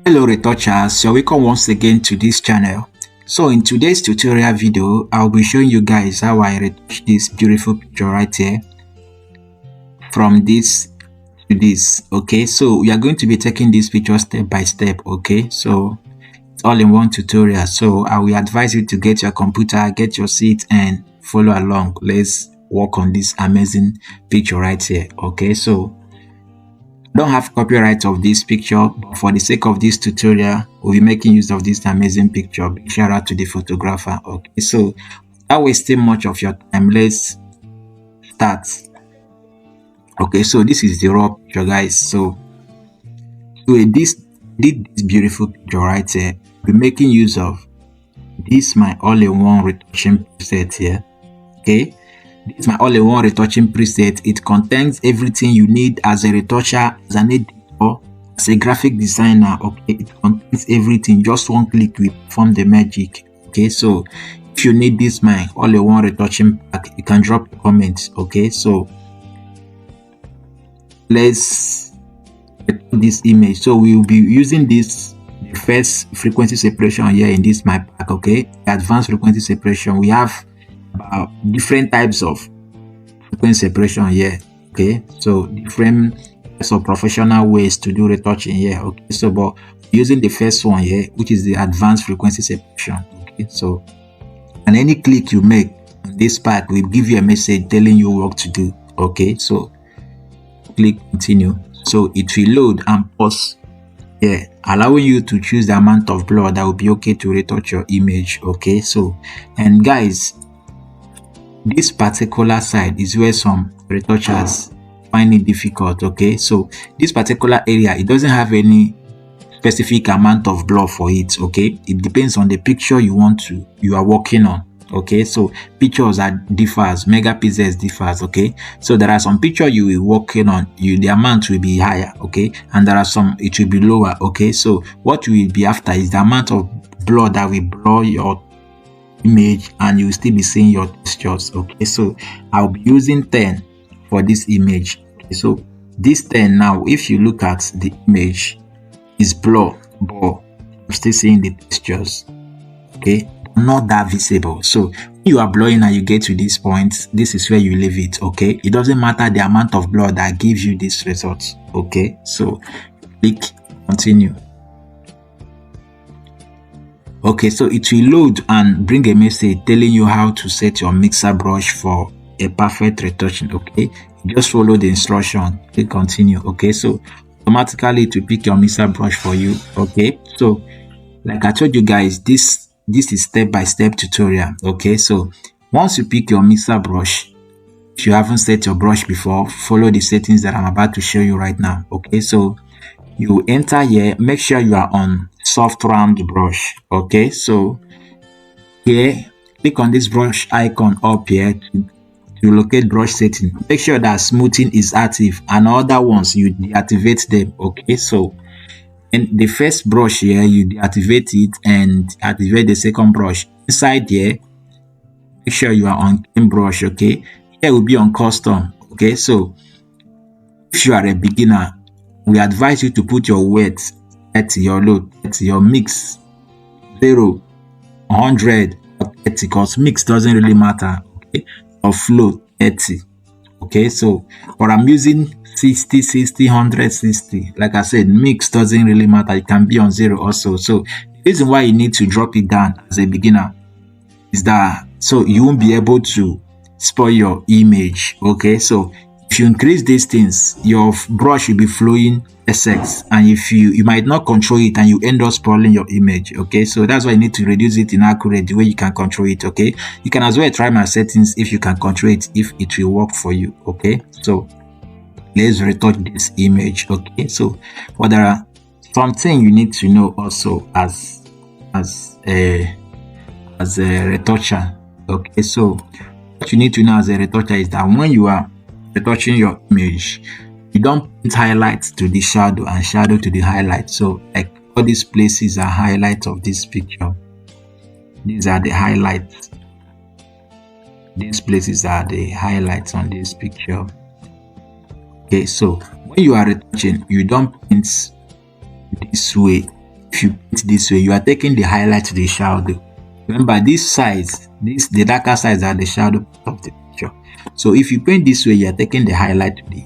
Hello retouchers, you're welcome once again to this channel. So in today's tutorial video, I'll be showing you guys how I retouch this beautiful picture right here from this to this. Okay, so we are going to be taking this picture step by step. Okay, so it's all in one tutorial. So I will advise you to get your computer, get your seat and follow along. Let's work on this amazing picture right here. Okay, so don't have copyright of this picture, but for the sake of this tutorial, we'll be making use of this amazing picture. Big shout out to the photographer. Okay, so without wasting much of your time, let's start. Okay, so this is the raw picture, guys. So this beautiful picture right here. We're making use of this my all-in-one retouching preset here. Okay, this is my all-in-one retouching preset. It contains everything you need as a retoucher, as an editor, as a graphic designer. Okay, it contains everything. Just one click will perform the magic. Okay, so if you need this my all-in-one retouching pack, you can drop a comment. Okay, so let's retouch this image. So we will be using this the first frequency separation here in this my pack. Okay, the advanced frequency separation. We have different types of frequency separation here. Okay, so different types of professional ways to do retouching here. Okay, so but using the first one here, which is the advanced frequency separation. Okay, so and any click you make on this pack will give you a message telling you what to do. Okay, so click continue, so it will load and pause here, allowing you to choose the amount of blur that will be okay to retouch your image. Okay, so and guys, this particular side is where some retouchers find it difficult. Okay, so this particular area, it doesn't have any specific amount of blur for it. Okay, it depends on the picture you are working on. Okay, so pictures are differs, megapixels differs. Okay, so there are some picture you will working on, the amount will be higher. Okay, and there are some it will be lower. Okay, so what you will be after is the amount of blur that will blur your image and you will still be seeing your textures. Okay, so I'll be using 10 for this image. Okay, so this 10 now, if you look at the image, is blur, but I'm still seeing the textures. Okay, not that visible. So when you are blurring and you get to this point, this is where you leave it. Okay, it doesn't matter the amount of blur that gives you this result. Okay, so click continue. Okay, so it will load and bring a message telling you how to set your mixer brush for a perfect retouching. Okay, just follow the instruction, click continue. Okay, so automatically it will pick your mixer brush for you. Okay, so like I told you guys, this is step-by-step tutorial. Okay, so once you pick your mixer brush, if you haven't set your brush before, follow the settings that I'm about to show you right now. Okay, so you enter here, make sure you are on soft round brush. Okay, so here click on this brush icon up here to locate brush setting. Make sure that smoothing is active and other ones you deactivate them. Okay, so in the first brush here you deactivate it and activate the second brush. Inside here, make sure you are on clean brush. Okay, here will be on custom. Okay, so if you are a beginner, we advise you to put your weight at your load, at your mix 0, 100 or 30, because mix doesn't really matter. Okay, or flow 30. Okay, so but I'm using 60, 60, 100, 60. Like I said, mix doesn't really matter. It can be on 0 also. So the reason why you need to drop it down as a beginner is that so you won't be able to spoil your image. Okay, so if you increase these things, your brush will be flowing SX, and if you might not control it and you end up spoiling your image. Okay, so that's why you need to reduce it in accurate the way you can control it. Okay, you can as well try my settings if you can control it, if it will work for you. Okay, so let's retouch this image. Okay, so but there are something you need to know also as a retoucher. Okay, so what you need to know as a retoucher is that when you are retouching your image, you don't put highlights to the shadow and shadow to the highlight. So like all these places are highlights of this picture. These are the highlights. These places are the highlights on this picture. Okay, so when you are retouching, you don't paint this way. if you paint this way, you are taking the highlight to the shadow. Remember, these sides, the darker sides are the shadow of the picture. So if you paint this way, you are taking the highlight to the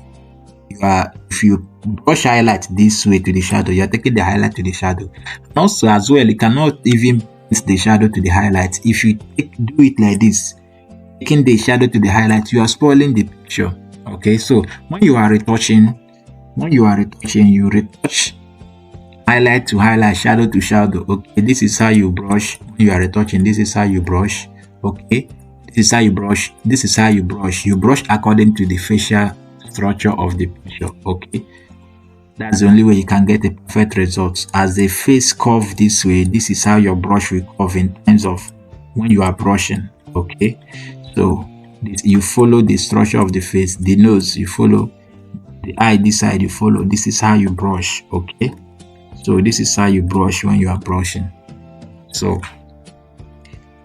if you brush highlight this way to the shadow, you are taking the highlight to the shadow. And also as well, you cannot even paint the shadow to the highlight. If you do it like this, taking the shadow to the highlight, you are spoiling the picture. Okay, so when you are retouching, you retouch highlight to highlight, shadow to shadow. Okay, this is how you brush when you are retouching. This is how you brush. Okay, this is how you brush. This is how you brush. You brush according to the facial structure of the picture. Okay, that's the only way you can get a perfect result. As the face curve this way, this is how your brush will curve in terms of when you are brushing. Okay, so you follow the structure of the face, the nose, you follow the eye, this side, you follow. This is how you brush. Okay, so this is how you brush when you are brushing. So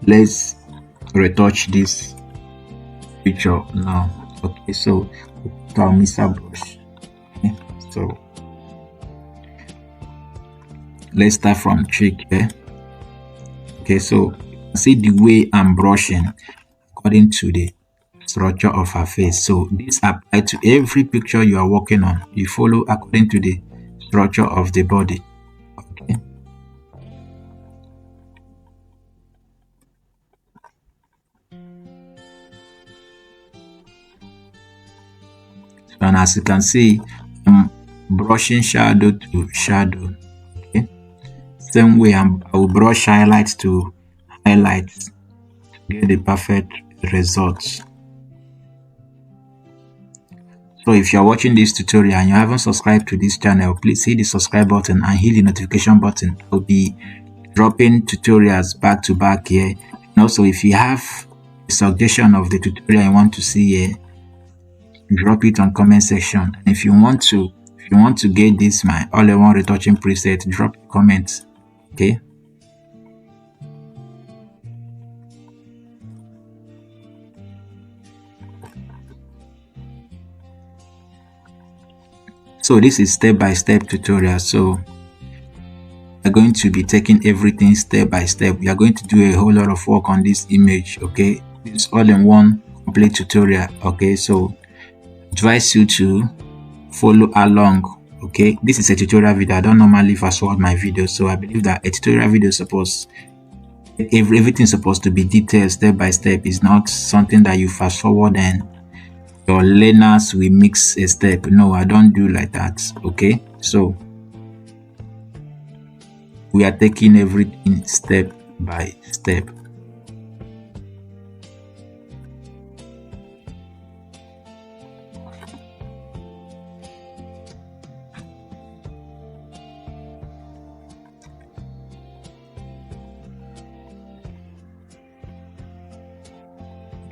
let's retouch this picture now. Okay, so our mixer brush. Okay, so let's start from cheek here. Okay, so see the way I'm brushing according to the structure of her face. So this applies to every picture you are working on. You follow according to the structure of the body. Okay. And as you can see, I'm brushing shadow to shadow. Okay. Same way I will brush highlights to highlights to get the perfect results. So if you're watching this tutorial and you haven't subscribed to this channel, please hit the subscribe button and hit the notification button. I'll be dropping tutorials back to back here. And also if you have a suggestion of the tutorial you want to see here, drop it on comment section. And if you want to get this my all-in-one retouching preset, drop a comment. Okay. So this is step-by-step tutorial. So we're going to be taking everything step by step. We are going to do a whole lot of work on this image. Okay, it's all-in-one complete tutorial. Okay, so advise you to follow along. Okay, this is a tutorial video. I don't normally fast forward my videos, so I believe that a tutorial video is supposed everything's supposed to be detailed step by step. It's not something that you fast forward and your learners will mix a step. No, I don't do like that. Okay, so we are taking everything step by step.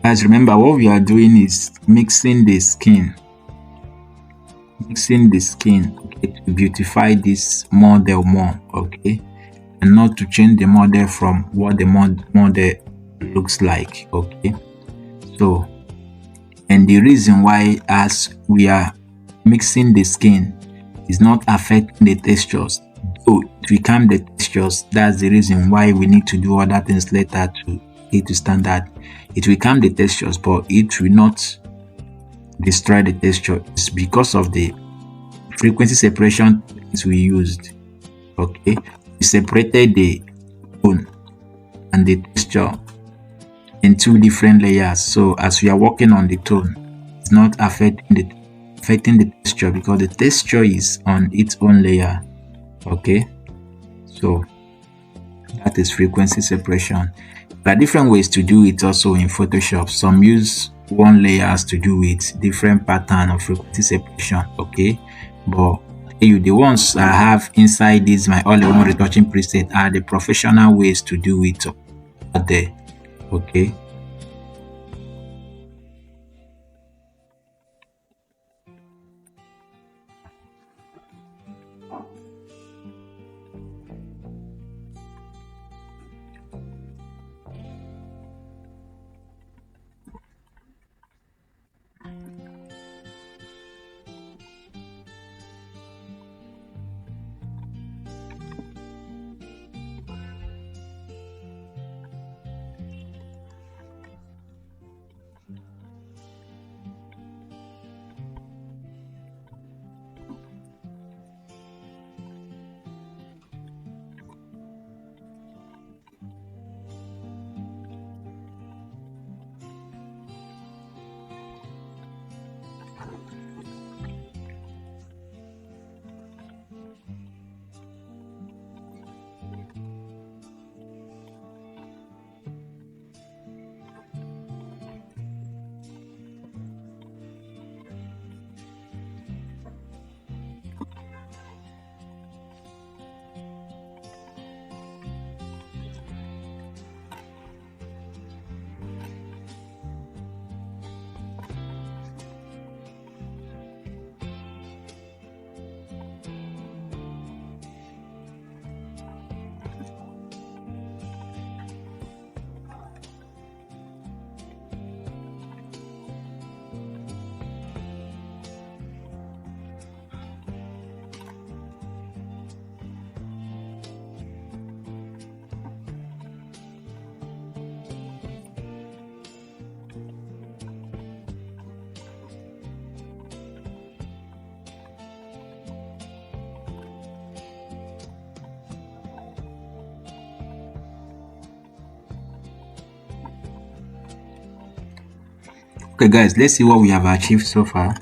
Guys, remember what we are doing is mixing the skin. Okay, to beautify this model more. Okay, and not to change the model from what the model looks like. Okay, so and the reason why as we are mixing the skin is not affecting the textures, so to calm the textures. That's the reason why we need to do other things later to get to standard. It will calm the textures, but it will not destroy the texture. It's because of the frequency separation we used. Okay, we separated the tone and the texture in two different layers. So as we are working on the tone, it's not affecting the texture because the texture is on its own layer. Okay, so that is frequency separation. There are different ways to do it also in Photoshop. Some use one layers to do it, different pattern of frequency separation. Okay, but the ones I have inside this my all-in-one retouching preset are the professional ways to do it out there. Okay. Okay, guys, let's see what we have achieved so far.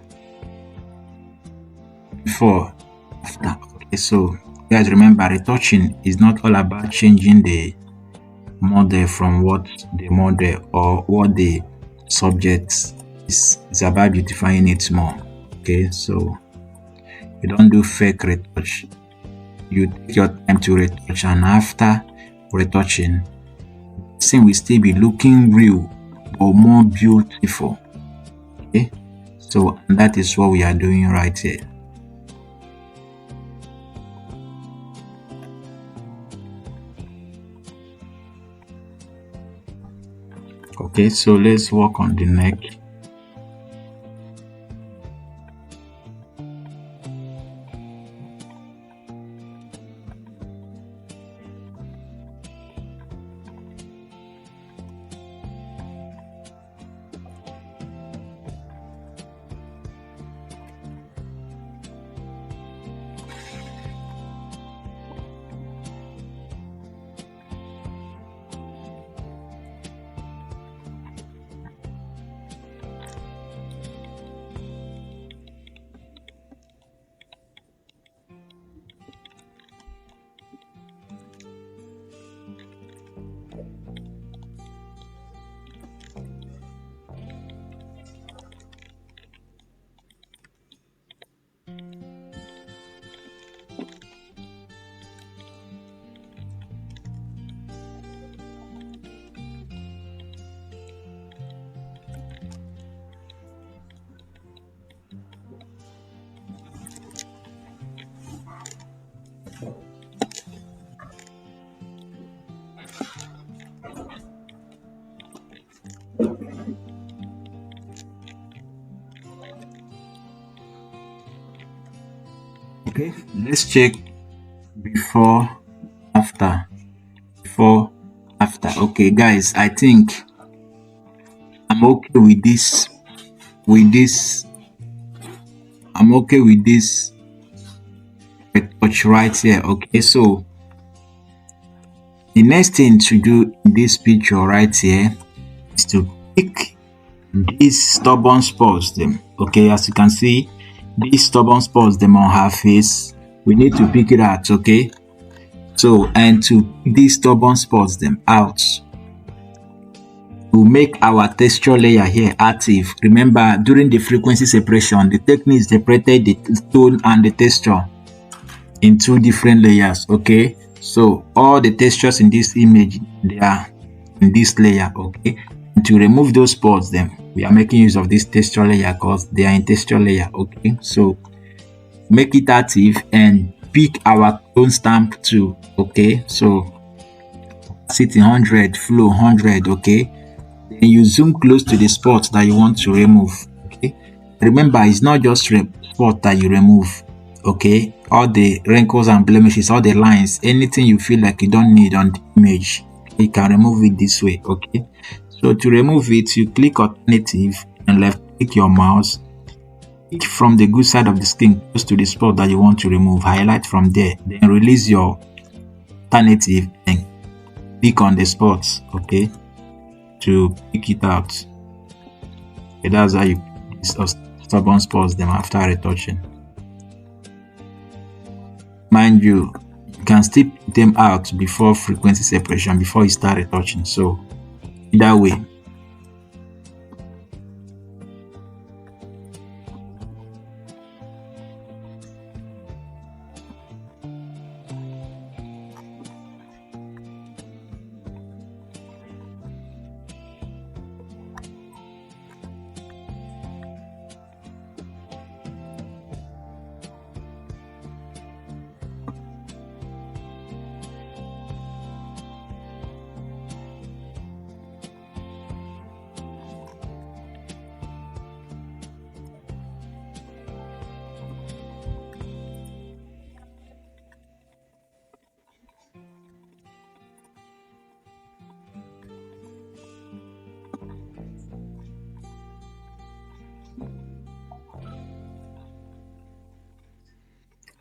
Before, after. Okay, so guys, remember, retouching is not all about changing the model from what the model or what the subject is. It's about beautifying it more. Okay, so you don't do fake retouch. You take your time to retouch, and after retouching, thing will still be looking real or more beautiful. Okay, so that is what we are doing right here. Okay, so let's work on the neck. Okay, let's check before, after, before, after. Okay, guys, I think I'm okay with this. With this, I'm okay with this retouch right here. Okay, so the next thing to do in this picture right here is to pick these stubborn spots them. Okay, as you can see, these stubborn spots them on her face, we need to pick it out. Okay, so and to pick these stubborn spots them out to make our texture layer here active. Remember, during the frequency separation, the technique separated the tone and the texture in two different layers. Okay, so all the textures in this image, they are in this layer. Okay, and to remove those spots then we are making use of this texture layer because they are in texture layer. Okay, so make it active and pick our tone stamp too. Okay, so sit in 100, flow 100. Okay, then you zoom close to the spot that you want to remove. Okay, remember, it's not just spot that you remove. Okay, all the wrinkles and blemishes, all the lines, anything you feel like you don't need on the image, you can remove it this way. Okay, so to remove it, you click alternative and left click your mouse, click from the good side of the skin close to the spot that you want to remove, highlight from there, then release your alternative and click on the spots. Okay, to pick it out. Okay, that's how you stubborn spots them after retouching. Mind you, you can still pick them out before frequency separation, before you start retouching. So either way.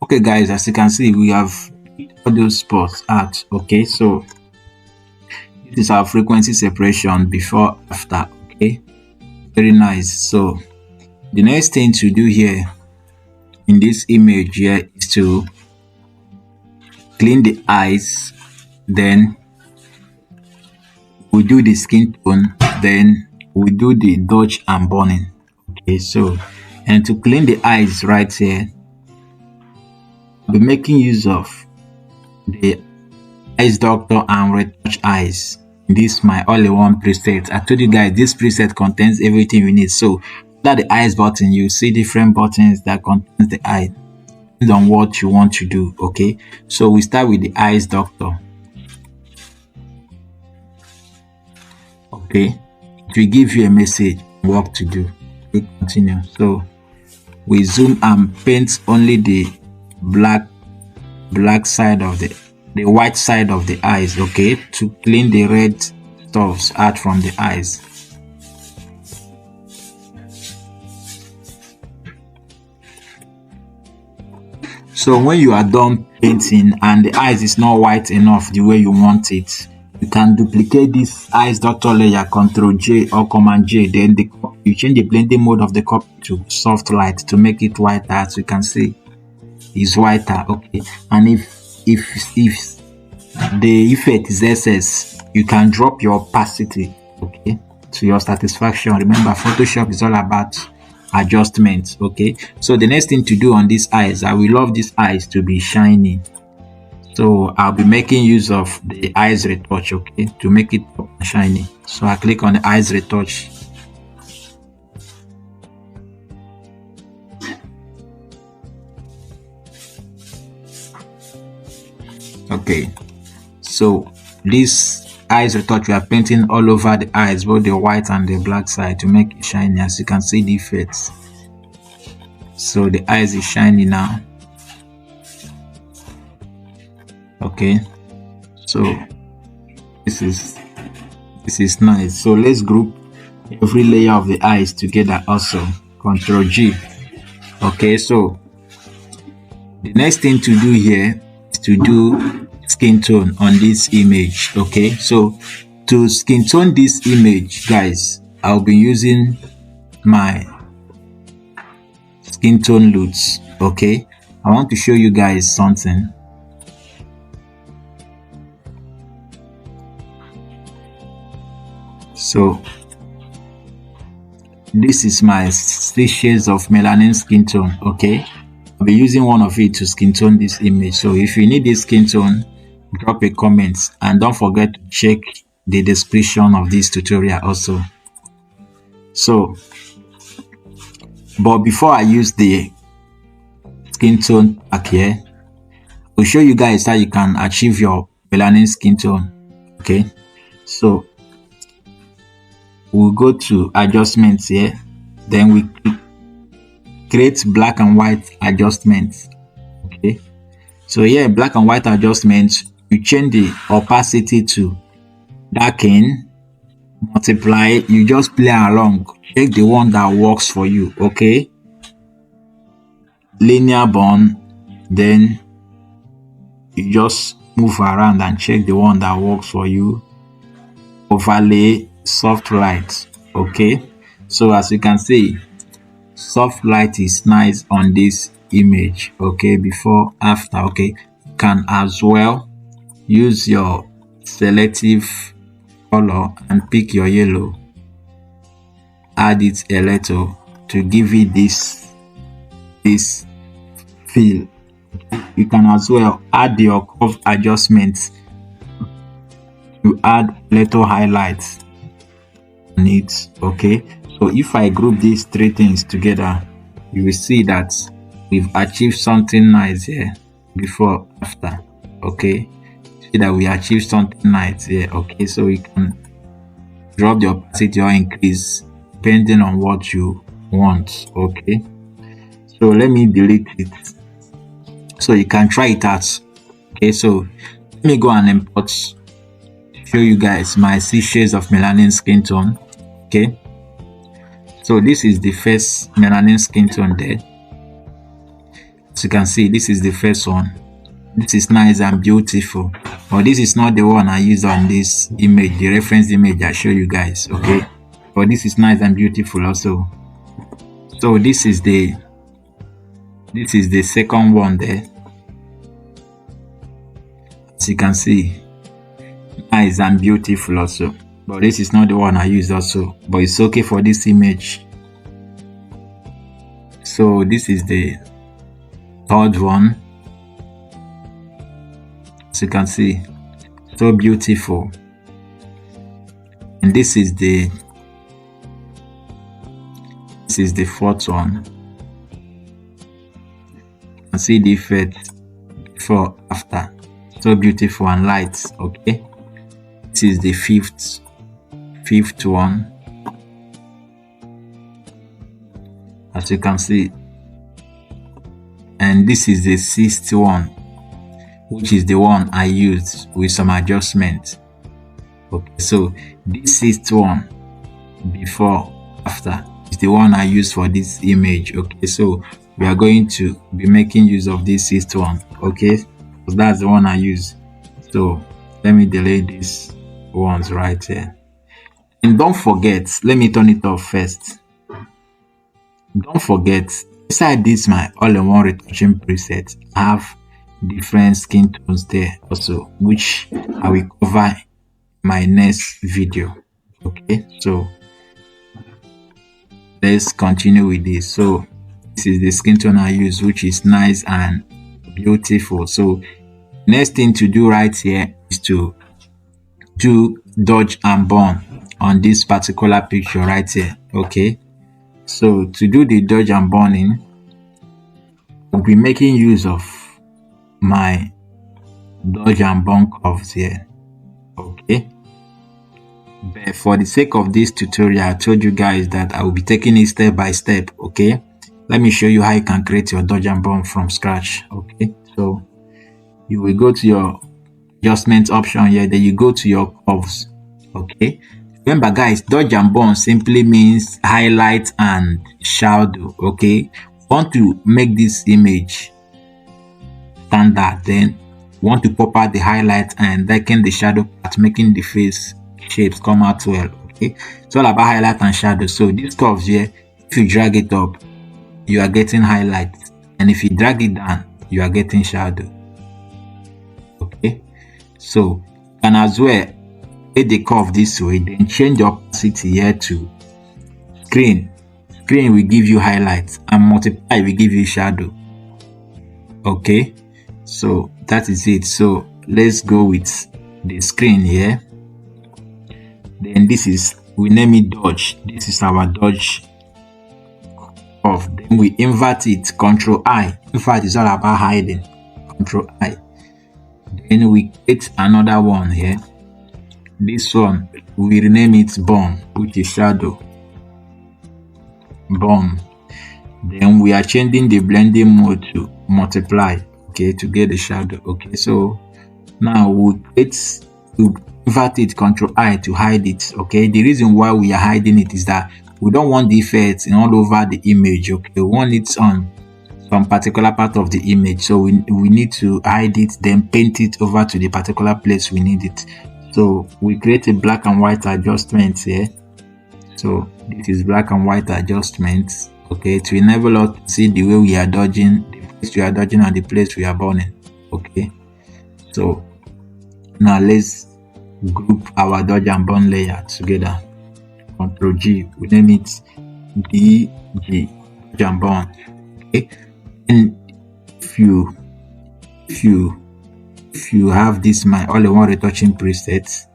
Okay, guys, as you can see, we have all those spots out. Okay, so this is our frequency separation before, after. Okay, Very nice. So the next thing to do here in this image here is to clean the eyes, then we do the skin tone, then we do the dodge and burning. Okay, so and to clean the eyes right here, I'll be making use of the eyes doctor and retouch eyes. This my all-in-one preset. I told you guys this preset contains everything we need. So under the eyes button, you see different buttons that contains the eye, depends on what you want to do. Okay, so we start with the eyes doctor. Okay, it will give you a message, work to do. We continue. So we zoom and paint only the black side of the white side of the eyes, okay, to clean the red stuffs out from the eyes. So when you are done painting and the eyes is not white enough the way you want it, you can duplicate this eyes doctor layer, Ctrl J or Command J, then you change the blending mode of the copy to soft light to make it whiter. As you can see, it's whiter. Okay, and if the effect is excess, you can drop your opacity, okay, to your satisfaction. Remember, Photoshop is all about adjustments. Okay, so the next thing to do on these eyes, I will love these eyes to be shiny, so I'll be making use of the eyes retouch, okay, to make it shiny. So I click on the eyes retouch. Okay, so this eyes retouch, we are painting all over the eyes, both the white and the black side, to make it shiny. As you can see the effects, so the eyes is shiny now. Okay, so this is nice. So let's group every layer of the eyes together also. Ctrl G. Okay, so the next thing to do here is to do skin tone on this image. Okay, so to skin tone this image, guys, I'll be using my skin tone loots. Okay, I want to show you guys something. So this is my 6 shades of Melanin Skintone. Okay, I'll be using one of it to skin tone this image. So if you need this skin tone, drop a comment and don't forget to check the description of this tutorial also. So but before I use the skin tone pack here, I'll show you guys how you can achieve your Melanin skin tone. Okay, so we'll go to adjustments here, then we create black and white adjustments. Okay, so here black and white adjustments, you change the opacity to darken, multiply, you just play along, take the one that works for you. Okay, linear bond, then you just move around and check the one that works for you. Overlay, soft light. Okay, so as you can see, soft light is nice on this image. Okay, before, after. Okay, you can as well use your selective color and pick your yellow, add it a little to give it this feel. You can as well add your curve adjustments to add little highlights on it. Okay, so if I group these 3 things together, you will see that we've achieved something nice here. Before, after. Okay, see that we achieved something nice here. Okay, so you can drop the opacity or increase depending on what you want. Okay, so let me delete it so you can try it out. Okay, so let me go and import, show you guys my 6 shades of Melanin Skintone. Okay, so this is the first Melanin Skintone there. As you can see, this is the first one. This is nice and beautiful, but this is not the one I used on this image, the reference image I show you guys. Okay, But this is nice and beautiful also. So this is the second one there. As you can see, nice and beautiful also. But this is not the one I used also, but it's okay for this image. So this is the third one. As you can see, so beautiful. And this is the fourth one. You can see the effect before, after. So beautiful and light. Okay, this is the fifth one. As you can see, and this is the sixth one, which is the one I used with some adjustment. Okay, so this sixth one, before, after, is the one I used for this image. Okay, so we are going to be making use of this sixth one. Okay, so that's the one I use. So let me delete these ones right here. And don't forget, let me turn it off first. Don't forget, inside this my all-in-one retouching preset, I have different skin tones there also, which I will cover in my next video. Okay, so let's continue with this. So this is the skin tone I use, which is nice and beautiful. So next thing to do right here is to do dodge and burn on this particular picture right here. Okay, so to do the dodge and burning, I'll be making use of my dodge and burn curves here. Okay, but for the sake of this tutorial, I told you guys that I will be taking it step by step. Okay, let me show you how you can create your dodge and burn from scratch. Okay, so you will go to your adjustment option here, then you go to your curves. Okay, remember guys, dodge and burn simply means highlight and shadow. Okay, want to make this image standard, then want to pop out the highlight and darken the shadow part, making the face shapes come out well. Okay, it's all about highlight and shadow. So these curves here, if you drag it up, you are getting highlight, and if you drag it down, you are getting shadow. Okay, so you can as well make the curve this way, then change the opacity here to screen. Screen will give you highlights and multiply will give you shadow. Okay, so that is it. So let's go with the screen here. Then this is, we name it dodge. This is our dodge curve. Then we invert it, Control I. In fact, it's all about hiding. Control I. Then we create another one here. This one we rename it burn, which is shadow. Burn. Then we are changing the blending mode to multiply. Okay, to get the shadow. Okay, so now we create, to invert it, Control I to hide it. Okay, the reason why we are hiding it is that we don't want the effects in all over the image. Okay, we want it on some particular part of the image, so we need to hide it, then paint it over to the particular place we need it. So we create a black and white adjustment here. So this is black and white adjustments. Okay, to enable us to see the way we are dodging, the place we are dodging and the place we are burning. Okay, so now let's group our dodge and burn layer together. Control G, we name it DG, dodge and burn. Okay, and if you have this my all-in-one retouching presets,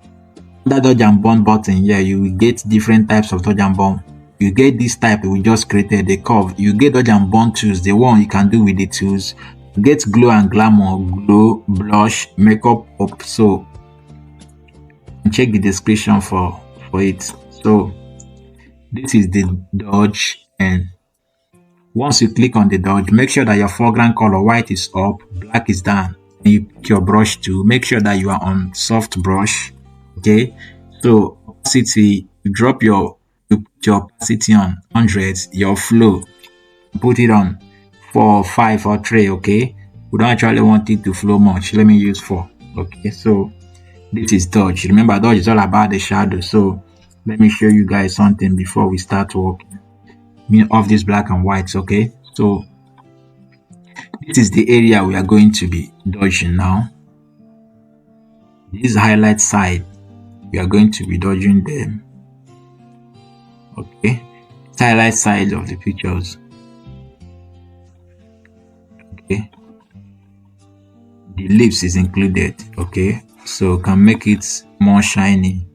that dodge and burn button here, you will get different types of dodge and burn. You get this type we just created, the curve. You get dodge and burn tools, the one you can do with the tools. You get glow and glamour, glow, blush, makeup up. So check the description for it. So this is the dodge, and once you click on the dodge, make sure that your foreground color white is up, black is down. And you pick your brush tool, make sure that you are on soft brush. Okay, so opacity, you drop you put your opacity on 100, your flow, put it on 4, 5 or 3. Okay, we don't actually want it to flow much. Let me use 4. Okay, so this is dodge. Remember, dodge is all about the shadow. So let me show you guys something before we start working. Of this black and whites, okay? So this is the area we are going to be dodging now. This highlight side, we are going to be dodging them. Okay, highlight side of the pictures. Okay, the lips is included. Okay, so can make it more shiny.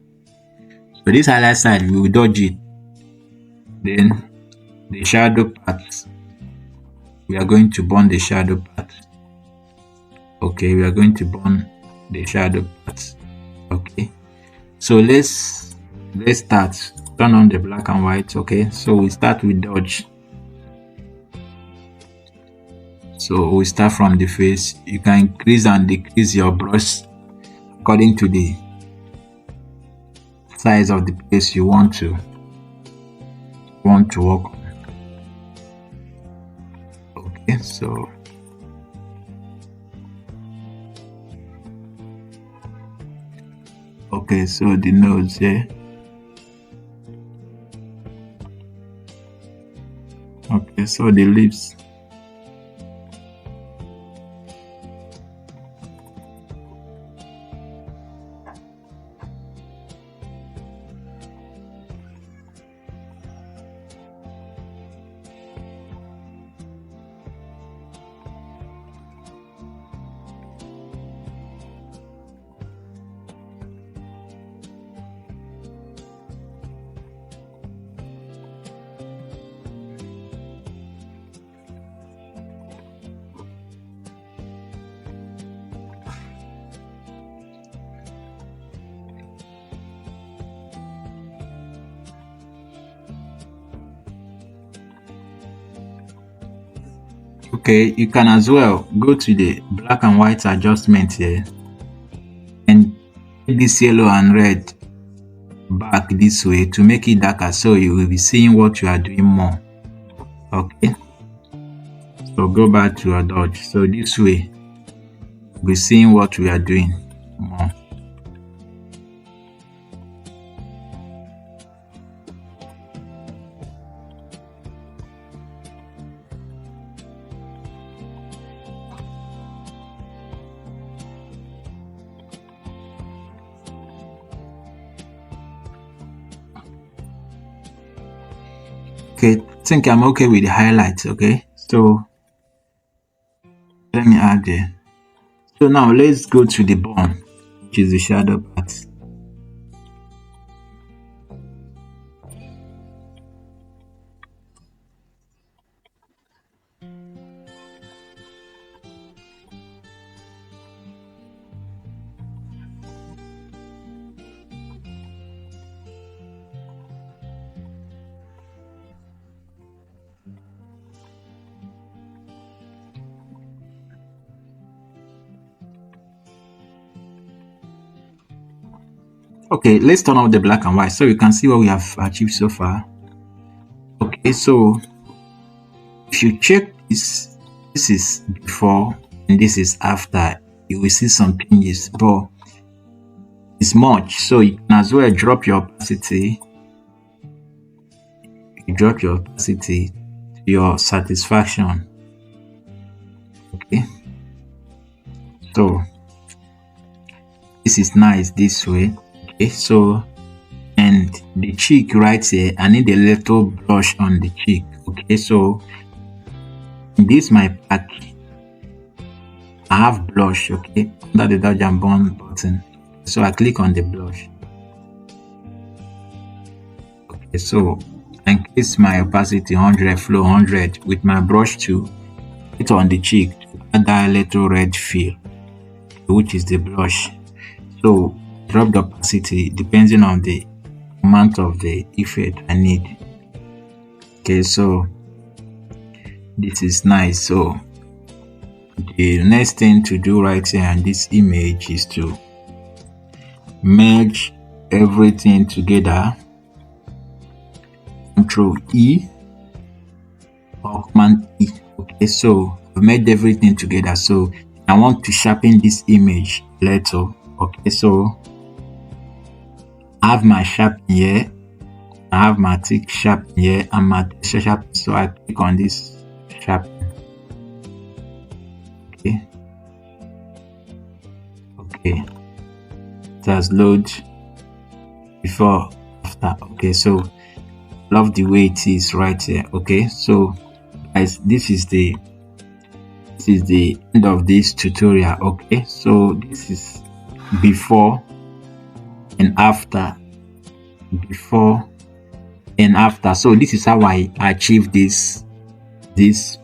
So this highlight side, we will dodge it. Then the shadow part, we are going to burn the shadow part. Okay, we are going to burn the shadow part. Okay, so let's start. Turn on the black and white. Okay, so we start with dodge. So we start from the face. You can increase and decrease your brush according to the size of the place you want to work on. Okay, so the nose here. Okay, so the lips. Okay, you can as well go to the black and white adjustment here and make this yellow and red back this way to make it darker, so you will be seeing what you are doing more. Okay, so go back to your dodge. So this way we're seeing what we are doing more. Okay, I think I'm okay with the highlights. Okay, so let me add there. So now let's go to the bone, which is the shadow part. Okay, let's turn off the black and white so you can see what we have achieved so far. Okay, so if you check this is before and this is after, you will see some changes, but it's much, so you can as well drop your opacity. You drop your opacity to your satisfaction. Okay, so this is nice this way. Okay, so and the cheek right here, I need a little blush on the cheek. Okay, so in this my pack, I have blush. Okay, under the dodge and burn button, so I click on the blush. Okay, so I increase my opacity 100, flow 100 with my brush to hit on the cheek to add that little red feel, which is the blush. So drop the opacity depending on the amount of the effect I need. Okay, so this is nice. So the next thing to do right here on this image is to merge everything together. Control E or Command E. Okay, so I've made everything together. So I want to sharpen this image later. Okay, so I have my sharpen here. I have my tick sharpen here and my texture sharpen. So I click on this sharpen. Okay. Okay. It has load before after. Okay, so love the way it is right here. Okay, so guys, this is the end of this tutorial. Okay, so this is before and after. Before and after. So this is how I achieve this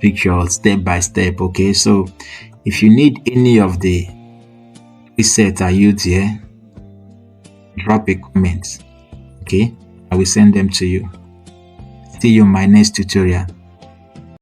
picture step by step. Okay, so if you need any of the presets I used here, drop a comment. Okay, I will send them to you. See you in my next tutorial.